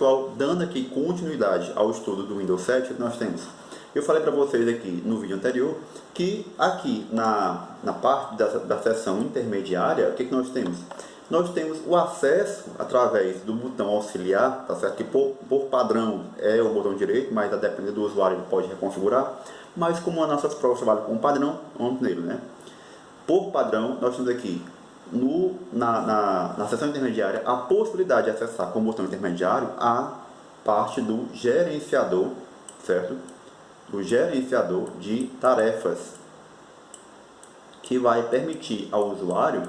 pessoal, dando aqui continuidade ao estudo do Windows 7, nós temos, eu falei para vocês aqui no vídeo anterior, que aqui na parte da seção intermediária, o que nós temos? Nós temos o acesso através do botão auxiliar, tá certo? Que por padrão é o botão direito, mas a depender do usuário ele pode reconfigurar. Mas como as nossas provas trabalham com padrão, vamos nele, né? Por padrão, nós temos aqui na seção intermediária a possibilidade de acessar com o botão intermediário a parte do gerenciador, certo? Do gerenciador de tarefas, que vai permitir ao usuário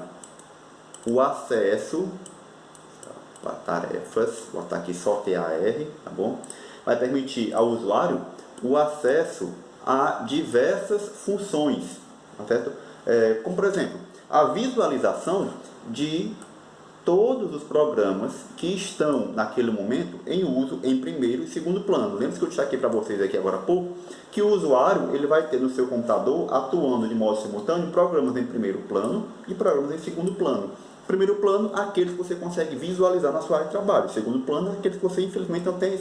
o acesso a tarefas, vou botar aqui só TAR, tá bom? Vai permitir ao usuário o acesso a diversas funções, tá certo? Como por exemplo, a visualização de todos os programas que estão naquele momento em uso em primeiro e segundo plano. Lembra que eu destaquei para vocês aqui agora há pouco que o usuário ele vai ter no seu computador, atuando de modo simultâneo, programas em primeiro plano e programas em segundo plano. Primeiro plano, aqueles que você consegue visualizar na sua área de trabalho. Segundo plano, aqueles que você infelizmente não tem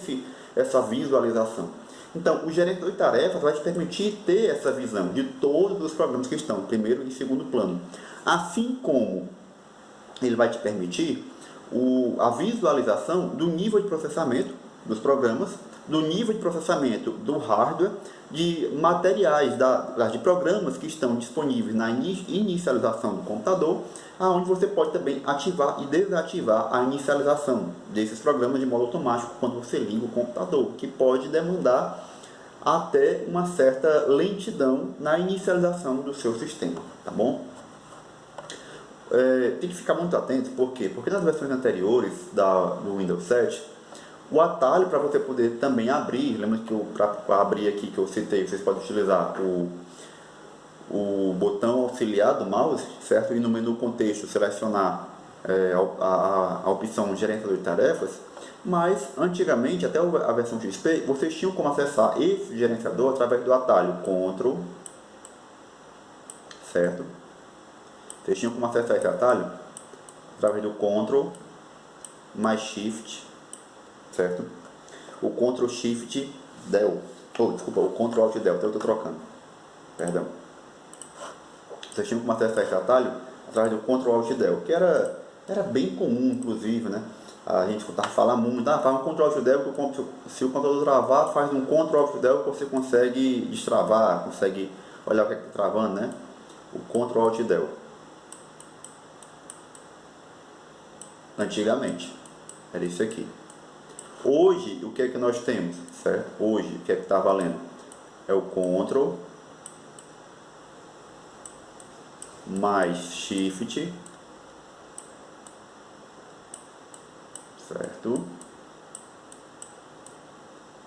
essa visualização. Então, o gerenciador de tarefas vai te permitir ter essa visão de todos os programas que estão em primeiro e segundo plano. Assim como ele vai te permitir a visualização do nível de processamento dos programas, do nível de processamento do hardware, de materiais, de programas que estão disponíveis na inicialização do computador, onde você pode também ativar e desativar a inicialização desses programas de modo automático quando você liga o computador, que pode demandar até uma certa lentidão na inicialização do seu sistema, tá bom? Tem que ficar muito atento, por quê? Porque nas versões anteriores do Windows 7, o atalho para você poder também abrir, lembra que para abrir aqui que eu citei, vocês podem utilizar o botão auxiliar do mouse, certo? E no menu contexto selecionar a opção gerenciador de tarefas, mas antigamente, até a versão XP, vocês tinham como acessar esse gerenciador através do atalho Ctrl, certo? Vocês tinham como acessar esse atalho através do Ctrl mais Shift, certo? O Ctrl Shift Del, desculpa, o Ctrl Alt Del, até eu estou trocando, perdão. Vocês tinham como acessar esse atalho através do Ctrl Alt Del, que era bem comum, inclusive, né? A gente escutava falar muito, faz um Ctrl Alt Del, que se o computador travar, faz um Ctrl Alt Del que você consegue destravar, consegue olhar o que está travando, né? O Ctrl Alt Del. Antigamente era isso aqui. Hoje o que é que nós temos, certo? Hoje o que é que está valendo? É o Ctrl mais Shift, certo?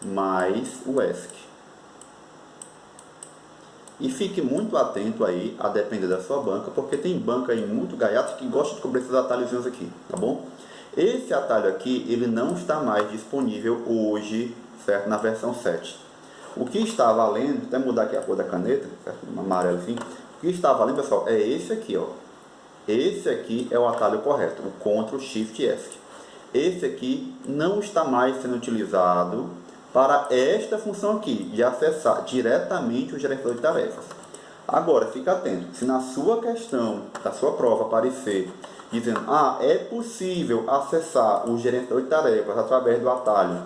Mais o ESC. E fique muito atento aí, a depender da sua banca, porque tem banca aí muito gaiata que gosta de cobrir esses atalhos aqui, tá bom? Esse atalho aqui, ele não está mais disponível hoje, certo? Na versão 7. O que está valendo, até mudar aqui a cor da caneta, certo? Um amarelo assim. O que está valendo, pessoal, é esse aqui, ó. Esse aqui é o atalho correto, o Ctrl Shift ESC. Esse aqui não está mais sendo utilizado para esta função aqui, de acessar diretamente o gerenciador de tarefas. Agora, fique atento, se na sua questão, da sua prova aparecer, dizendo, é possível acessar o gerenciador de tarefas através do atalho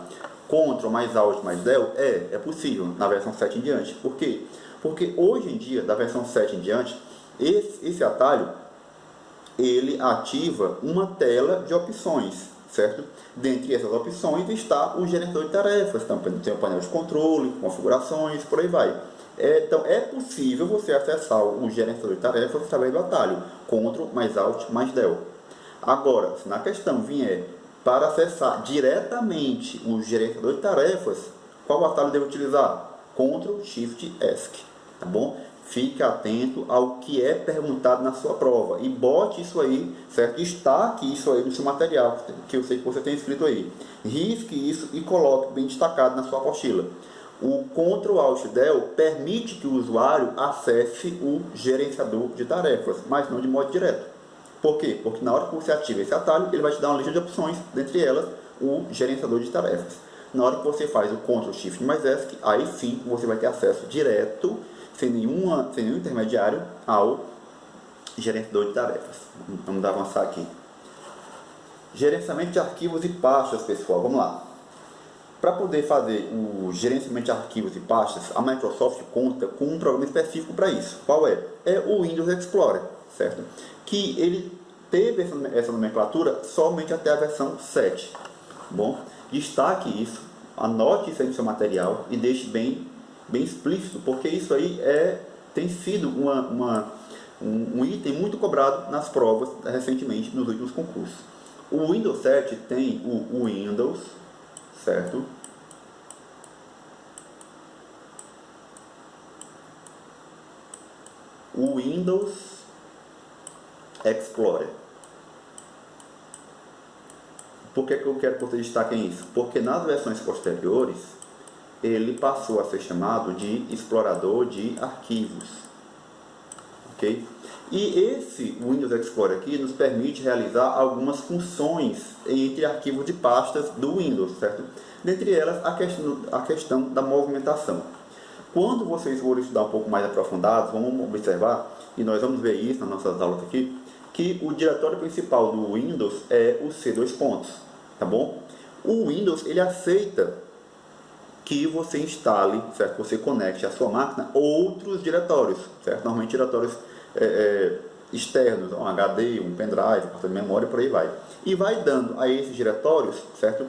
Ctrl mais Alt mais Del, é possível na versão 7 em diante. Por quê? Porque hoje em dia, da versão 7 em diante, esse atalho, ele ativa uma tela de opções, certo? Dentre essas opções está o gerenciador de tarefas, também tem o painel de controle, configurações, por aí vai. Então é possível você acessar o gerenciador de tarefas através do atalho Ctrl mais Alt mais Del. Agora, se na questão vier para acessar diretamente o gerenciador de tarefas, qual atalho deve utilizar? Ctrl Shift ESC, tá bom? Fique atento ao que é perguntado na sua prova e bote isso aí, certo? Destaque isso aí no seu material, que eu sei que você tem escrito aí. Risque isso e coloque bem destacado na sua apostila. O Ctrl Alt Del permite que o usuário acesse o gerenciador de tarefas, mas não de modo direto. Por quê? Porque na hora que você ativa esse atalho, ele vai te dar uma lista de opções, dentre elas o gerenciador de tarefas. Na hora que você faz o Ctrl Shift mais ESC, aí sim você vai ter acesso direto, sem nenhum intermediário, ao gerenciador de tarefas. Vamos avançar aqui. Gerenciamento de arquivos e pastas, pessoal. Vamos lá. Para poder fazer o gerenciamento de arquivos e pastas, a Microsoft conta com um programa específico para isso. Qual é? É o Windows Explorer, certo? Que ele teve essa nomenclatura somente até a versão 7. Bom, destaque isso, anote isso aí no seu material e deixe bem explícito, porque isso aí tem sido um item muito cobrado nas provas recentemente, nos últimos concursos. O Windows 7 tem o Windows, certo? O Windows Explorer. Por que eu quero que vocês destaquem isso? Porque nas versões posteriores, ele passou a ser chamado de explorador de arquivos. Ok? E esse Windows Explorer aqui nos permite realizar algumas funções entre arquivos de pastas do Windows, certo? Dentre elas, a questão da movimentação. Quando vocês forem estudar um pouco mais aprofundados, vamos observar, e nós vamos ver isso nas nossas aulas aqui, que o diretório principal do Windows é o C++, tá bom? O Windows, ele aceita que você instale, certo? Você conecte à sua máquina outros diretórios, certo? Normalmente diretórios externos, um HD, um pendrive, cartão de memória e por aí vai. E vai dando a esses diretórios, certo?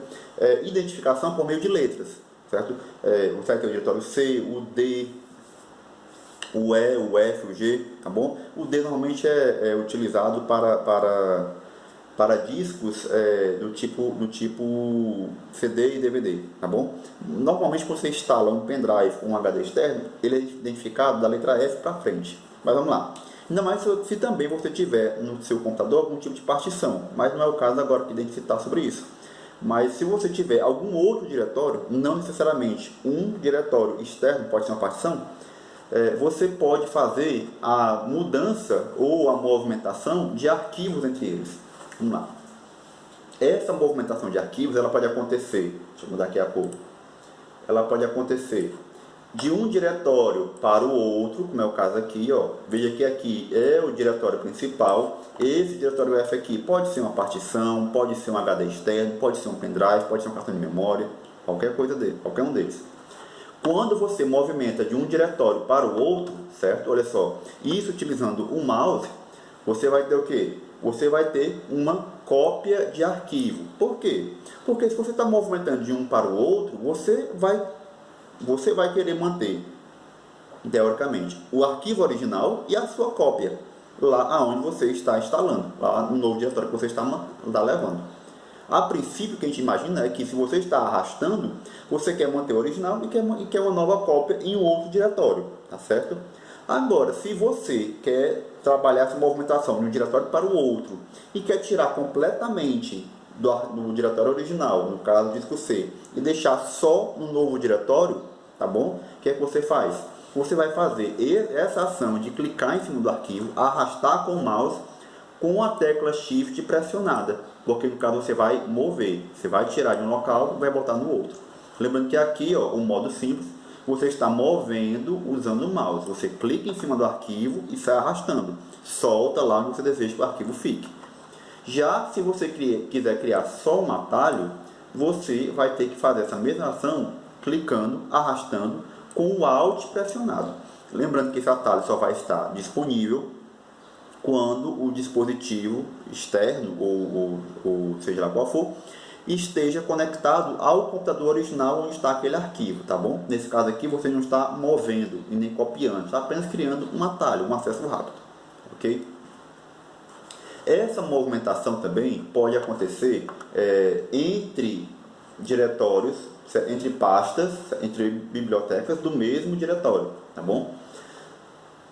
Identificação por meio de letras, certo? Você vai ter o diretório C, o D, o E, o F, o G, tá bom? O D normalmente é utilizado para discos do tipo CD e DVD, tá bom? Normalmente quando você instala um pendrive ou um HD externo, ele é identificado da letra F para frente. Mas vamos lá. Ainda mais se também você tiver no seu computador algum tipo de partição, mas não é o caso agora que citar sobre isso. Mas se você tiver algum outro diretório, não necessariamente um diretório externo, pode ser uma partição, você pode fazer a mudança ou a movimentação de arquivos entre eles. Vamos lá. Essa movimentação de arquivos, ela pode acontecer, deixa eu mudar aqui a cor, ela pode acontecer de um diretório para o outro, como é o caso aqui, ó. Veja que aqui é o diretório principal, esse diretório F aqui pode ser uma partição, pode ser um HD externo, pode ser um pendrive, pode ser um cartão de memória, qualquer coisa dele, qualquer um deles. Quando você movimenta de um diretório para o outro, certo? Olha só, isso utilizando o mouse, você vai ter o quê? Você vai ter uma cópia de arquivo. Por quê? Porque se você está movimentando de um para o outro, você vai querer manter, teoricamente, o arquivo original e a sua cópia, lá onde você está instalando, lá no novo diretório que você está levando. A princípio, o que a gente imagina é que se você está arrastando, você quer manter o original e quer uma nova cópia em um outro diretório, tá certo? Agora, se você quer trabalhar essa movimentação de um diretório para o outro e quer tirar completamente do diretório original, no caso disco C, e deixar só no novo diretório, tá bom? O que é que você faz? Você vai fazer essa ação de clicar em cima do arquivo, arrastar com o mouse com a tecla Shift pressionada, porque no caso você vai mover, você vai tirar de um local e vai botar no outro. Lembrando que aqui, ó, o modo simples, você está movendo usando o mouse. Você clica em cima do arquivo e sai arrastando. Solta lá onde você deseja que o arquivo fique. Já se você quiser criar só um atalho, você vai ter que fazer essa mesma ação clicando, arrastando com o Alt pressionado. Lembrando que esse atalho só vai estar disponível quando o dispositivo externo, ou seja lá qual for, esteja conectado ao computador original onde está aquele arquivo, tá bom? Nesse caso aqui você não está movendo e nem copiando, está apenas criando um atalho, um acesso rápido, ok? Essa movimentação também pode acontecer entre diretórios, entre pastas, entre bibliotecas do mesmo diretório, tá bom?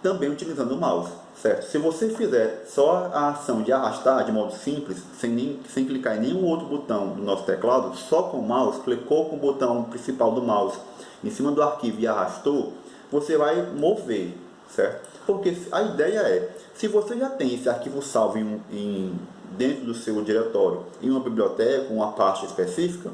Também utilizando o mouse, certo? Se você fizer só a ação de arrastar de modo simples, sem clicar em nenhum outro botão do nosso teclado, só com o mouse, clicou com o botão principal do mouse em cima do arquivo e arrastou, você vai mover, certo? Porque a ideia é, Se você já tem esse arquivo salvo dentro do seu diretório, em uma biblioteca, uma pasta específica,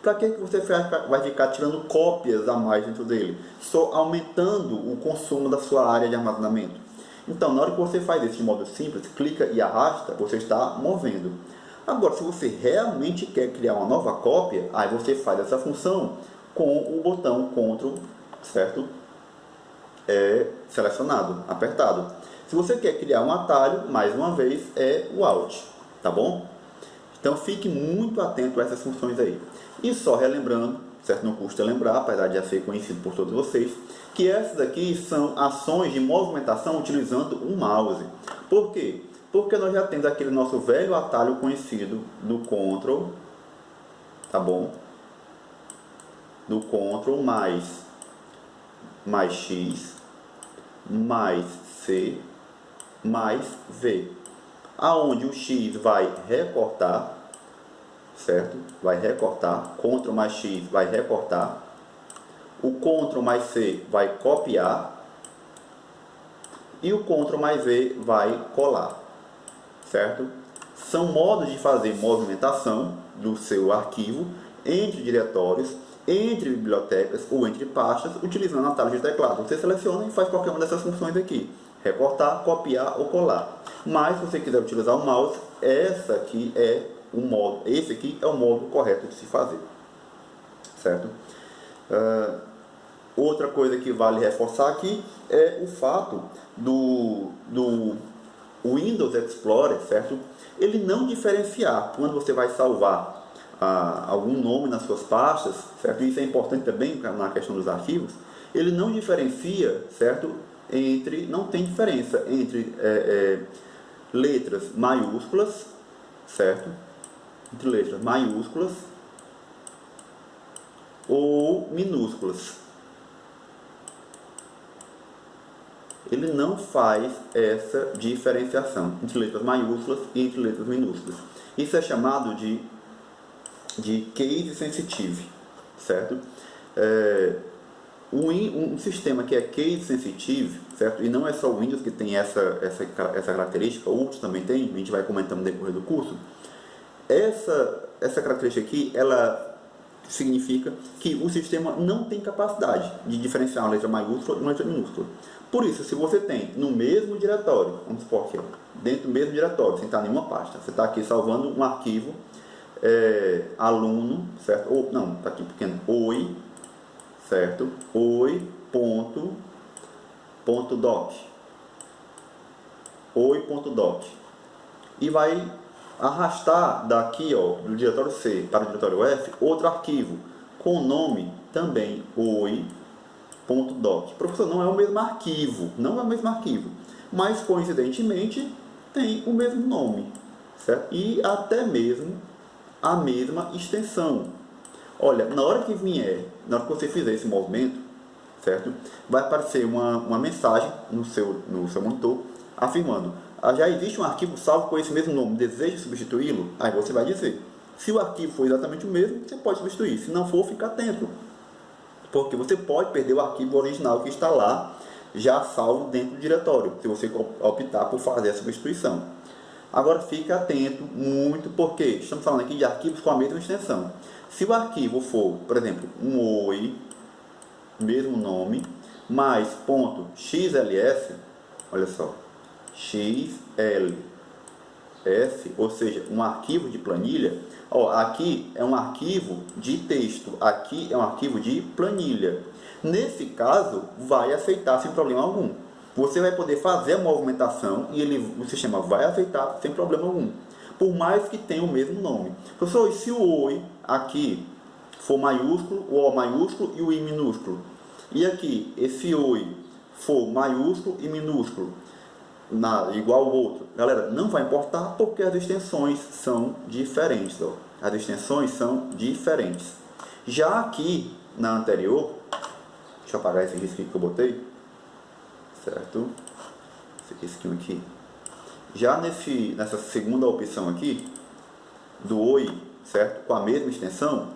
para que você vai ficar tirando cópias a mais dentro dele? Só aumentando o consumo da sua área de armazenamento. Então, na hora que você faz isso de modo simples, clica e arrasta, você está movendo. Agora, se você realmente quer criar uma nova cópia, aí você faz essa função com o botão Ctrl, certo? Selecionado, apertado. Se você quer criar um atalho, mais uma vez, é o Alt, tá bom? Então, fique muito atento a essas funções aí. E só relembrando, certo? Não custa lembrar, apesar de já ser conhecido por todos vocês, que essas aqui são ações de movimentação utilizando o mouse. Por quê? Porque nós já temos aquele nosso velho atalho conhecido do Ctrl, tá bom? Do Ctrl mais X, mais C, mais V. Aonde o X vai recortar, certo? Vai recortar. Ctrl mais X vai recortar. O Ctrl mais C vai copiar. E o Ctrl mais V vai colar, certo? São modos de fazer movimentação do seu arquivo entre diretórios, entre bibliotecas ou entre pastas, utilizando atalhos de teclado. Você seleciona e faz qualquer uma dessas funções aqui: recortar, copiar ou colar. Mas se você quiser utilizar o mouse, esse aqui é o modo correto de se fazer, certo? Outra coisa que vale reforçar aqui é o fato do Windows Explorer, certo? Ele não diferenciar quando você vai salvar algum nome nas suas pastas, certo? Isso é importante também na questão dos arquivos. Ele não diferencia, certo? Não tem diferença entre letras maiúsculas, certo? Entre letras maiúsculas ou minúsculas. Ele não faz essa diferenciação entre letras maiúsculas e entre letras minúsculas. Isso é chamado de case sensitive, certo? Um sistema que é case sensitive, certo? E não é só o Windows que tem essa característica, outros também tem, a gente vai comentando no decorrer do curso. Essa característica aqui, ela significa que o sistema não tem capacidade de diferenciar uma letra maiúscula e uma letra minúscula. Por isso, se você tem no mesmo diretório, vamos supor aqui, dentro do mesmo diretório, sem estar em nenhuma pasta, você está aqui salvando um arquivo aluno, certo? Ou, não, está aqui pequeno, oi, certo? Oi.doc. Oi.doc. E vai arrastar daqui, ó, do diretório C para o diretório F, outro arquivo com o nome também oi.doc. Professor, não é o mesmo arquivo, mas coincidentemente tem o mesmo nome, certo? E até mesmo a mesma extensão. Olha, na hora que você fizer esse movimento, certo? Vai aparecer uma mensagem no seu monitor afirmando: já existe um arquivo salvo com esse mesmo nome, deseja substituí-lo? Aí você vai dizer. Se o arquivo for exatamente o mesmo, você pode substituir. Se não for, fica atento, porque você pode perder o arquivo original que está lá, já salvo dentro do diretório, se você optar por fazer a substituição. Agora fique atento muito, porque estamos falando aqui de arquivos com a mesma extensão. Se o arquivo for, por exemplo, um oi, mesmo nome, mais .xls, olha só, XLS, ou seja, um arquivo de planilha. Ó, aqui é um arquivo de texto, aqui é um arquivo de planilha. Nesse caso, vai aceitar sem problema algum. Você vai poder fazer a movimentação e o sistema vai aceitar sem problema algum, por mais que tenha o mesmo nome. Professor, e se o oi aqui for maiúsculo, o O maiúsculo e o I minúsculo? E aqui, esse oi for maiúsculo e minúsculo, igual ao outro? Galera, não vai importar, porque as extensões são diferentes. Ó. As extensões são diferentes. Já aqui na anterior, deixa eu apagar esse risquinho que eu botei, certo? Esse risquinho aqui. Já nessa segunda opção aqui, do oi, certo? Com a mesma extensão.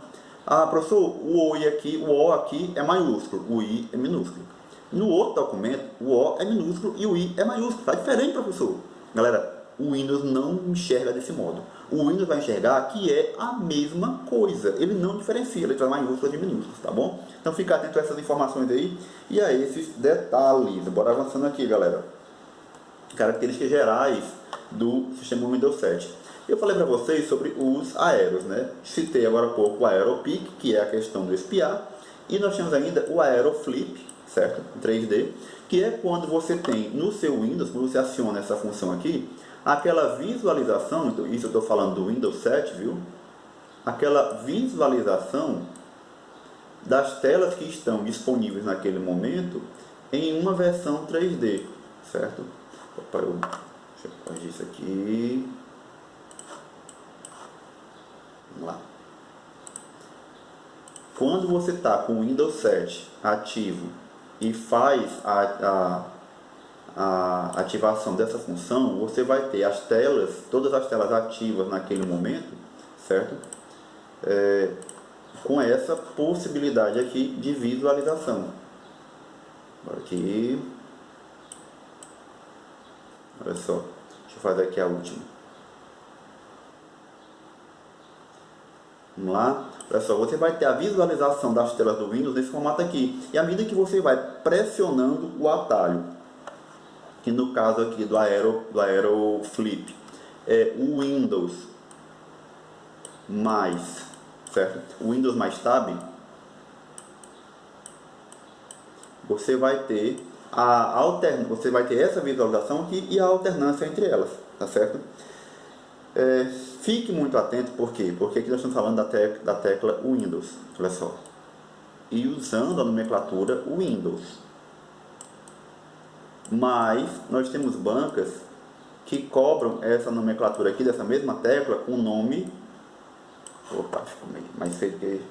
Ah, professor, o oi aqui, o O aqui é maiúsculo, o I é minúsculo. No outro documento, o O é minúsculo e o I é maiúsculo. Está diferente, professor. Galera, o Windows não enxerga desse modo. O Windows vai enxergar que é a mesma coisa. Ele não diferencia letras maiúsculas de minúsculas, tá bom? Então fica atento a essas informações aí e a esses detalhes. Bora avançando aqui, galera. Características gerais do sistema Windows 7. Eu falei para vocês sobre os aeros, né? Citei agora há pouco o AeroPic, que é a questão do espiar. E nós temos ainda o AeroFlip, certo? 3D, que é quando você tem no seu Windows, quando você aciona essa função aqui, aquela visualização, então, isso eu estou falando do Windows 7, viu? Aquela visualização das telas que estão disponíveis naquele momento em uma versão 3D, certo? Opa, deixa eu corrigir isso aqui. Vamos lá. Quando você está com o Windows 7 ativo e faz a ativação dessa função, você vai ter as telas, todas as telas ativas naquele momento, certo? Com essa possibilidade aqui de visualização. Agora aqui, olha só, deixa eu fazer aqui a última. Vamos lá? Olha só, você vai ter a visualização das telas do Windows nesse formato aqui. E à medida que você vai pressionando o atalho, que no caso aqui do AeroFlip é o Windows mais, certo? O Windows mais Tab, você vai ter você vai ter essa visualização aqui e a alternância entre elas, tá certo? Fique muito atento, por quê? Porque aqui nós estamos falando da tecla Windows, olha só, e usando a nomenclatura Windows. Mas nós temos bancas que cobram essa nomenclatura aqui dessa mesma tecla com o nome. Opa, ficou meio mais feio que.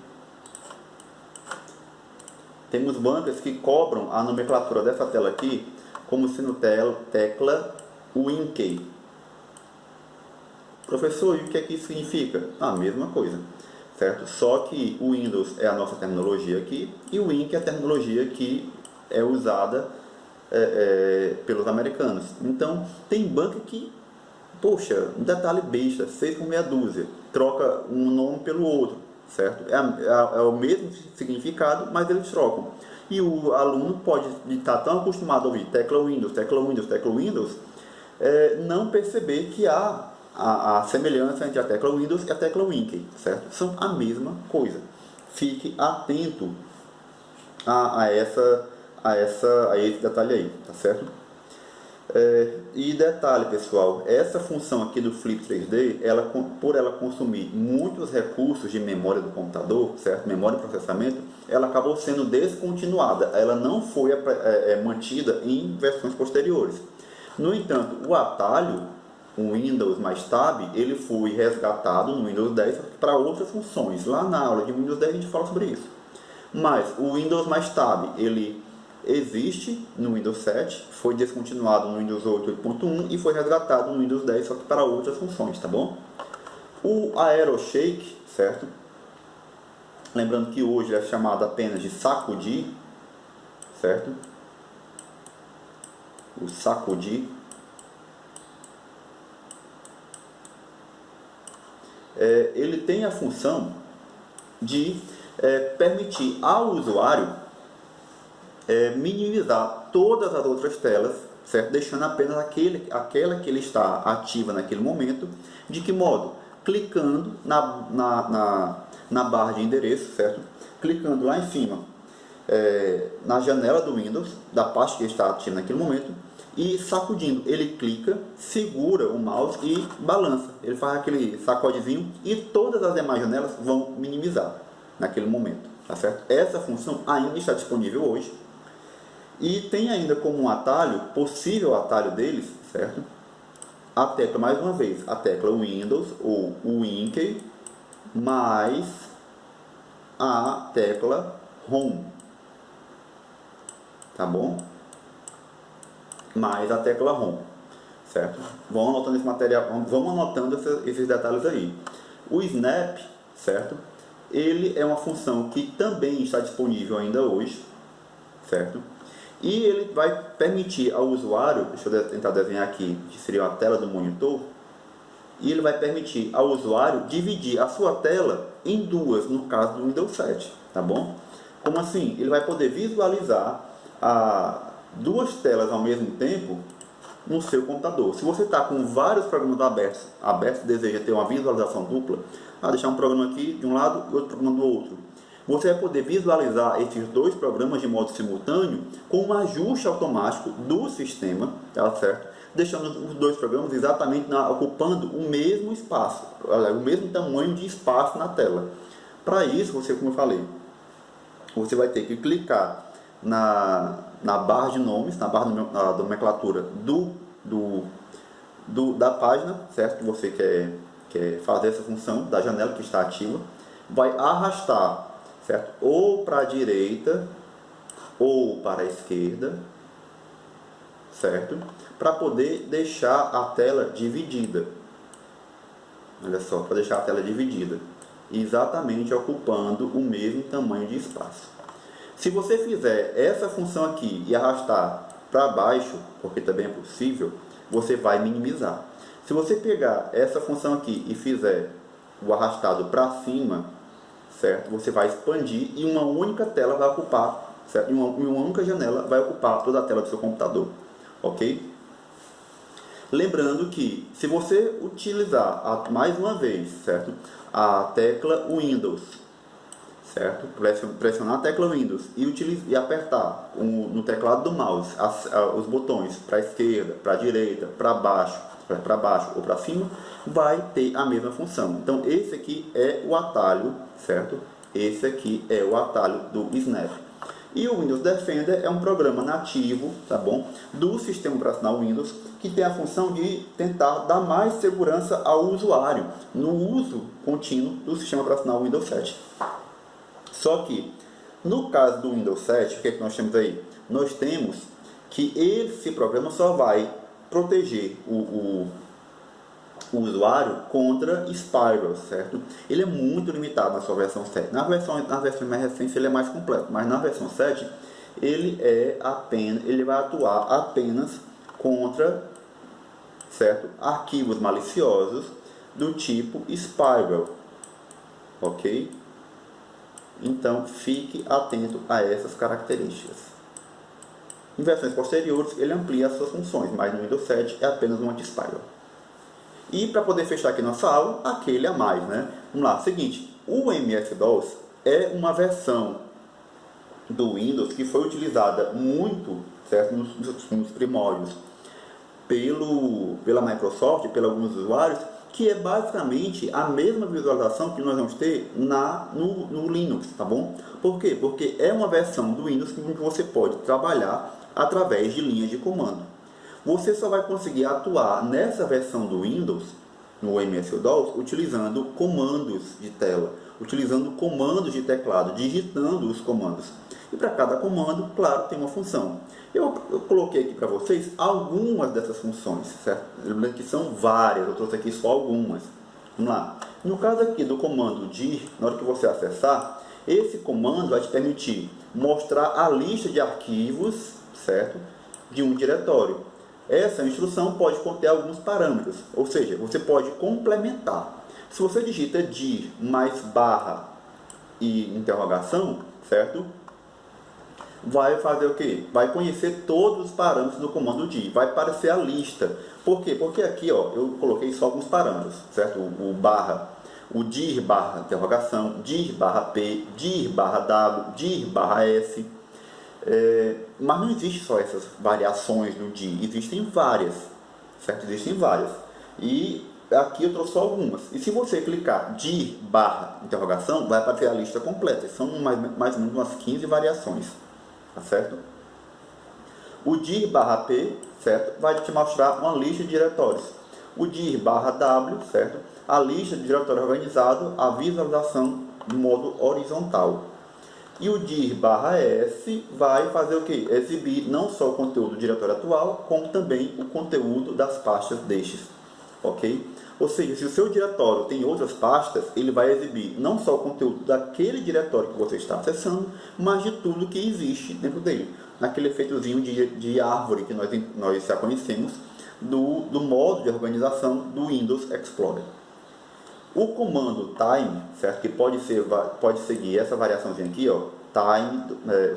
Temos bancas que cobram a nomenclatura dessa tela aqui como sendo tecla WinKey. Professor, e o que é que isso significa? A mesma coisa, certo? Só que o Windows é a nossa terminologia aqui e o WinKey é a terminologia que é usada pelos americanos. Então, tem banca que, poxa, um detalhe besta, 6 por meia dúzia, troca um nome pelo outro, certo? É o mesmo significado, mas eles trocam. E o aluno pode estar tão acostumado a ouvir tecla Windows, tecla Windows, tecla Windows, não perceber que há a semelhança entre a tecla Windows e a tecla WinKey, certo? São a mesma coisa. Fique atento a esse detalhe aí, tá certo? E detalhe, pessoal, essa função aqui do Flip 3D, por ela consumir muitos recursos de memória do computador, certo? Memória de processamento, ela acabou sendo descontinuada, ela não foi mantida em versões posteriores. No entanto, o atalho, o Windows mais Tab, ele foi resgatado no Windows 10 para outras funções. Lá na aula de Windows 10 a gente fala sobre isso. Mas o Windows mais Tab, ele existe no Windows 7, foi descontinuado no Windows 8, 8.1 e foi resgatado no Windows 10, só que para outras funções, tá bom? O AeroShake, certo? Lembrando que hoje é chamado apenas de sacudir, certo? O sacudir. Ele tem a função de permitir ao usuário minimizar todas as outras telas, certo? Deixando apenas aquela que ele está ativa naquele momento. De que modo? Clicando na barra de endereço, certo? Clicando lá em cima na janela do Windows, da parte que está ativa naquele momento, e sacudindo. Ele clica, segura o mouse e balança. Ele faz aquele sacodezinho e todas as demais janelas vão minimizar naquele momento, tá certo? Essa função ainda está disponível hoje. E tem ainda como um atalho, possível atalho deles, certo? A tecla, mais uma vez, a tecla Windows ou WinKey mais a tecla Home, tá bom? Mais a tecla Home, certo? Vamos anotando esse material, vamos anotando esses detalhes aí. O Snap, certo? Ele é uma função que também está disponível ainda hoje, certo? E ele vai permitir ao usuário, deixa eu tentar desenhar aqui, que seria a tela do monitor, e ele vai permitir ao usuário dividir a sua tela em duas, no caso do Windows 7, tá bom? Como assim? Ele vai poder visualizar duas telas ao mesmo tempo no seu computador. Se você está com vários programas abertos e deseja ter uma visualização dupla, deixar um programa aqui de um lado e outro programa do outro, você vai poder visualizar esses dois programas de modo simultâneo com um ajuste automático do sistema, tá certo? Deixando os dois programas exatamente ocupando o mesmo espaço, o mesmo tamanho de espaço na tela. Para isso, como eu falei, você vai ter que clicar na barra de nomes, na barra da nomenclatura da página, certo? Que você quer fazer essa função da janela que está ativa, vai arrastar, certo? Ou para a direita ou para a esquerda, certo? Para poder deixar a tela dividida. Olha só, para deixar a tela dividida, exatamente ocupando o mesmo tamanho de espaço. Se você fizer essa função aqui e arrastar para baixo, porque também é possível, você vai minimizar. Se você pegar essa função aqui e fizer o arrastado para cima, certo? Você vai expandir e uma única tela vai ocupar, certo? Uma única janela vai ocupar toda a tela do seu computador, ok? Lembrando que se você utilizar mais uma vez, certo? A tecla Windows, certo? Pressionar a tecla Windows e apertar no teclado do mouse os botões para a esquerda, para a direita, para baixo ou para cima, vai ter a mesma função. Então esse aqui é o atalho, certo? Esse aqui é o atalho do Snap. E o Windows Defender é um programa nativo, tá bom? Do sistema operacional Windows, que tem a função de tentar dar mais segurança ao usuário no uso contínuo do sistema operacional Windows 7. Só que, no caso do Windows 7, o que é que nós temos aí? Nós temos que esse programa só vai proteger o usuário contra spyware, certo? Ele é muito limitado na sua versão 7. Na versão mais recente ele é mais completo, mas na versão 7 ele vai atuar apenas contra, certo? Arquivos maliciosos do tipo spyware, ok? Então fique atento a essas características. Em versões posteriores ele amplia as suas funções, mas no Windows 7 é apenas um anti-spyware. E para poder fechar aqui nossa aula, aquele a mais, né? Vamos lá, seguinte, o MS-DOS é uma versão do Windows que foi utilizada muito, certo, nos primórdios pela Microsoft, por alguns usuários, que é basicamente a mesma visualização que nós vamos ter no Linux, tá bom? Por quê? Porque é uma versão do Windows que você pode trabalhar através de linhas de comando. Você só vai conseguir atuar nessa versão do Windows, no MS-DOS, utilizando comandos de tela, utilizando comandos de teclado, digitando os comandos. E para cada comando, claro, tem uma função. Eu coloquei aqui para vocês algumas dessas funções, certo? Lembrando que são várias, eu trouxe aqui só algumas. Vamos lá. No caso aqui do comando dir, na hora que você acessar, esse comando vai te permitir mostrar a lista de arquivos, certo? De um diretório. Essa instrução pode conter alguns parâmetros, ou seja, você pode complementar. Se você digita dir mais barra e interrogação, certo? Vai fazer o que? Vai conhecer todos os parâmetros do comando dir, vai aparecer a lista. Por quê? Porque aqui, ó, eu coloquei só alguns parâmetros, certo? O dir barra interrogação, dir barra p, dir barra w, dir barra s. Mas não existe só essas variações no dir, existem várias, certo? Existem várias. E aqui eu trouxe só algumas. E se você clicar dir barra interrogação, vai aparecer a lista completa. São mais ou menos umas 15 variações, tá certo? O dir barra p, certo? Vai te mostrar uma lista de diretórios. O dir barra w, certo? A lista de diretório organizado, a visualização de modo horizontal. E o dir barra S vai fazer o que? Exibir não só o conteúdo do diretório atual, como também o conteúdo das pastas destes. Ok? Ou seja, se o seu diretório tem outras pastas, ele vai exibir não só o conteúdo daquele diretório que você está acessando, mas de tudo que existe dentro dele. naquele efeitozinho de árvore que nós já conhecemos do modo de organização do Windows Explorer. O comando time, certo? Que pode seguir essa variaçãozinha aqui, ó, time,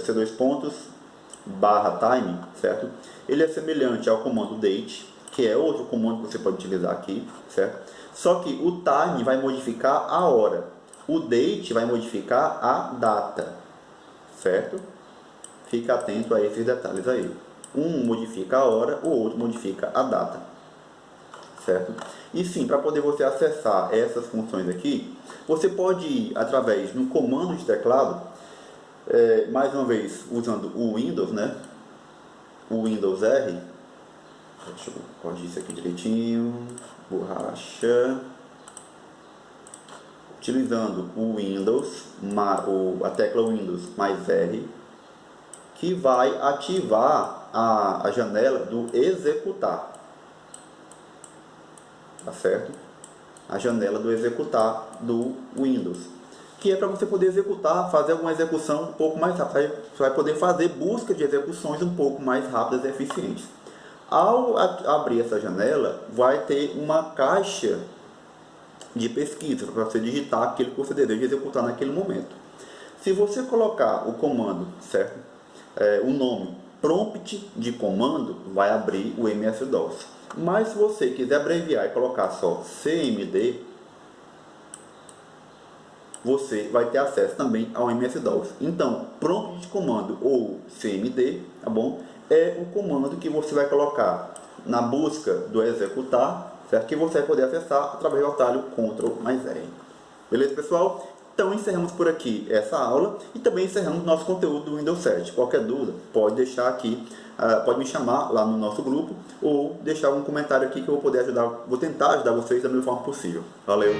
C2 pontos /time, certo? Ele é semelhante ao comando date, que é outro comando que você pode utilizar aqui, certo? Só que o time vai modificar a hora, o date vai modificar a data, certo? Fica atento a esses detalhes aí. Um modifica a hora, o outro modifica a data, certo? E sim, para poder você acessar essas funções aqui, você pode ir através do comando de teclado, mais uma vez usando o Windows, né? O Windows R. Deixa eu corrigir isso aqui direitinho. Borracha. Utilizando o Windows, a tecla Windows mais R, que vai ativar a janela do executar. Tá certo? A janela do executar do Windows, que é para você poder executar, fazer alguma execução um pouco mais rápida. Você vai poder fazer busca de execuções um pouco mais rápidas e eficientes. Ao abrir essa janela, vai ter uma caixa de pesquisa para você digitar aquilo que você deseja executar naquele momento. Se você colocar o comando, certo? O nome prompt de comando, vai abrir o MS-DOS. Mas se você quiser abreviar e colocar só CMD, você vai ter acesso também ao MS-DOS. Então, prompt de comando ou CMD, tá bom? É o comando que você vai colocar na busca do executar, certo? Que você vai poder acessar através do atalho Ctrl mais R. Beleza, pessoal? Então, encerramos por aqui essa aula e também encerramos nosso conteúdo do Windows 7. Qualquer dúvida, pode deixar aqui, pode me chamar lá no nosso grupo ou deixar um comentário aqui que eu vou poder ajudar, vou tentar ajudar vocês da melhor forma possível. Valeu!